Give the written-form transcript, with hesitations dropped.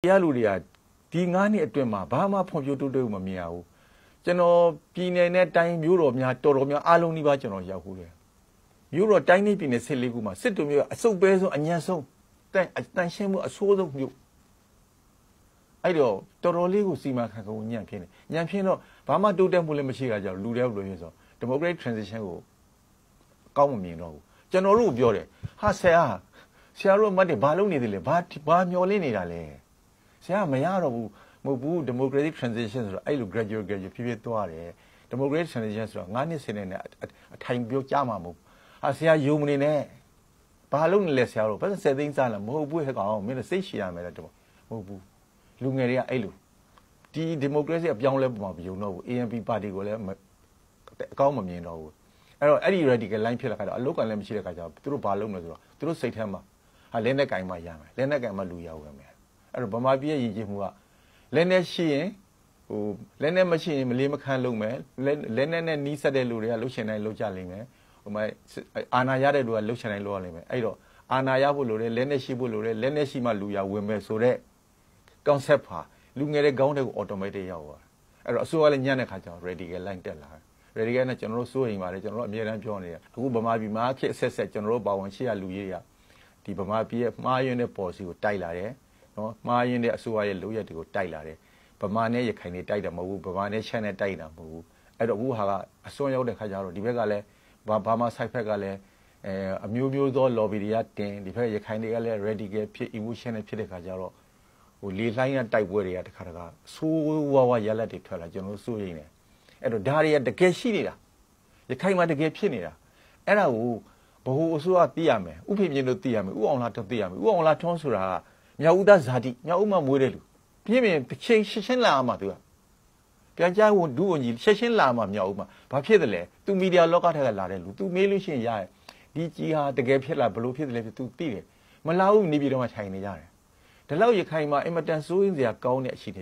ရလူတွေကဒီ9နှစ်အတွင်းမှာဘာမှဖွံ့ဖြိုးတိုးတက်မှုမမြင်ရဘူးကျွန်တော်ပြည်နယ်နဲ့တိုင်းမျိုးတော်များတော်တော်များအားလုံးဒီပါကျွန်တော်ရောက်ဘူးတယ်မျိုးတော်တိုင်းနဲ့ပြည်နယ်14ခုမှာစစ်တုံမျိုးအစုပ်ပဲဆုံးအညံ့ဆုံးတန်ရှင်းမှုအဆိုးဆုံးမျိုးအဲ့တော့တော်တော်လေးကိုစီမံခန့်ခွဲညံ့ဖြစ်နေညံ့ဖြစ်တော့ဘာမှတိုးတက်မှုလည်းမရှိတာကြောင့်လူတွေလို့ပြောဆို democratic transition ကိုကောင်းမမြင်တော့ဘူးကျွန်တော်တို့ပြောတယ်ဟာဆရာတို့မတ်တယ်ဘာလုပ်နေတယ်လဲဘာမျောလင်းနေတာလဲဆရာမရတော့ဘူးမဟုတ်ဘူး democratic transition ဆိုတော့အဲ့လို gradual ဖြည်းဖြည်းသွားတယ် democratic transition ဆိုတော့9နှစ်10နှစ်နဲ့အထိုင်ပြောကြမှာမဟုတ်ဟာဆရာယုံမနေနဲ့ဘာလုပ်နေလဲဆရာတို့ဘာ10သိန်းစားလားမဟုတ်ဘူးဟဲ့ကောင်မင်းစိတ်ရှည်ရမယ်တဲ့မဟုတ်ဘူးလူငယ်တွေကအဲ့လိုဒီ democracy အပြောင်းလဲပုံမှာမယုံတော့ဘူး ANP ပါတီကိုလည်းအကောင်းမမြင်တော့ဘူးအဲ့တော့အဲ့ဒီ radical line ဖြစ်လာခါတော့အလုတ်ကလည်းမရှိတဲ့ခါကျတော့သူတို့ဘာလုပ်မလဲဆိုတော့သူတို့စိတ်ထဲမှာဟာလက်နဲ့ကင်မှရမယ်လက်နဲ့ကင်မှလူရဝင်မယ်အဲ့တော့ဗမာပြည်ရဲ့ယဉ်ကျေးမှုကလက်နဲ့ရှိရင်လက်နဲ့မရှိရင်မလေးမခန့်လုပ်မယ်လက်နဲ့နီးစက်တဲ့လူတွေကလှုပ်ရှင်တိုင်းလှုပ်ကြလိမ့်မယ်ဟိုမှာအာနာရတဲ့လူကလှုပ်ရှင်တိုင်းလှုပ်ရလိမ့်မယ်အဲ့တော့အာနာရဖို့လိုတယ်လက်နဲ့ရှိဖို့လိုတယ်လက်နဲ့ရှိမှလူရဝင်မယ်ဆိုတော့ concept ဟာလူငယ်တဲ့ခေါင်းတွေကို automatic ရောက်သွားအဲ့တော့အစိုးရလည်းညံ့တဲ့ခါကျတော့ radical line တက်လာradical နဲ့ကျွန်တော်တို့စိုးရိမ်ပါတယ်ကျွန်တော်တို့အမြဲတမ်းပြောနေတယ်အခုဗမာပြည်မှာခေတ်ဆက်ကျွန်တော်တို့ပါဝင်ရှိရလူကြီးတွေကဒီဗမာပြည်ရဲ့မှားယွင်းတဲ့ policy ကိုတိုက်လာတယ်နော်မှားယွင်းတဲ့အစိုးရရဲ့လုပ်ရက်တွေကိုတိုက်လာတယ်ဗမာနဲ့ရခိုင်တွေတိုက်တာမဟုတ်ဘူးဗမာနဲ့ရှမ်းနဲ့တိုက်တာမဟုတ်ဘူးအဲ့တော့အခုဟာကအစွန်းရောက်တဲ့ခါကျတော့ဒီဘက်ကလည်းဘာမှ side effect ကလည်းအမျိုးမျိုးသော lobby တွေကတင်ဒီဘက်ရခိုင်တွေကလည်း radical ဖြစ် emotion နဲ့ဖြစ်တဲ့ခါကျတော့ဟိုလေလှိုင်းနဲ့တိုက်ပွဲတွေကတခါဆိုးဝါးရလက်တွေထွက်လာကျွန်တော်တို့စိုးရိမ်တယ်အဲ့တော့ဒါတွေကတကယ်ရှိနေတာရခိုင်မှာတကယ်ဖြစ်နေတာအဲ့ဒါကိုဘ ਹੁ အစိုးရသိရမယ်ဥဖေမြင့်တို့သိရမယ်ဥအောင်လာတို့သိရမယ်ဥအောင်လာထွန်းဆိုတာကမြောက်ဦးသားဇာတိမြောက်ဦးမှာမွေးတဲ့လူပြင်းပြင်းချင်းရှင်းလာမှာသူကပြန်ကြားဝန်ဒုဝန်ကြီးရှင်းလာမှာမြောက်ဦးမှာဘာဖြစ်တယ်လဲသူမီဒီယာလောကထက်ကလာတဲ့လူသူမေးလို့ရှိရင်ရရဲ့ဒီကြီးဟာတကယ်ဖြစ်လာဘလို့ဖြစ်တယ်လဲသူသိတယ်မလာဘူးနေပြည်တော်မှာထိုင်နေကြတယ်ဒီလောက်ရခိုင်မှာအင်မတန်စိုးရင်းစရာကောင်းတဲ့အခြေအနေ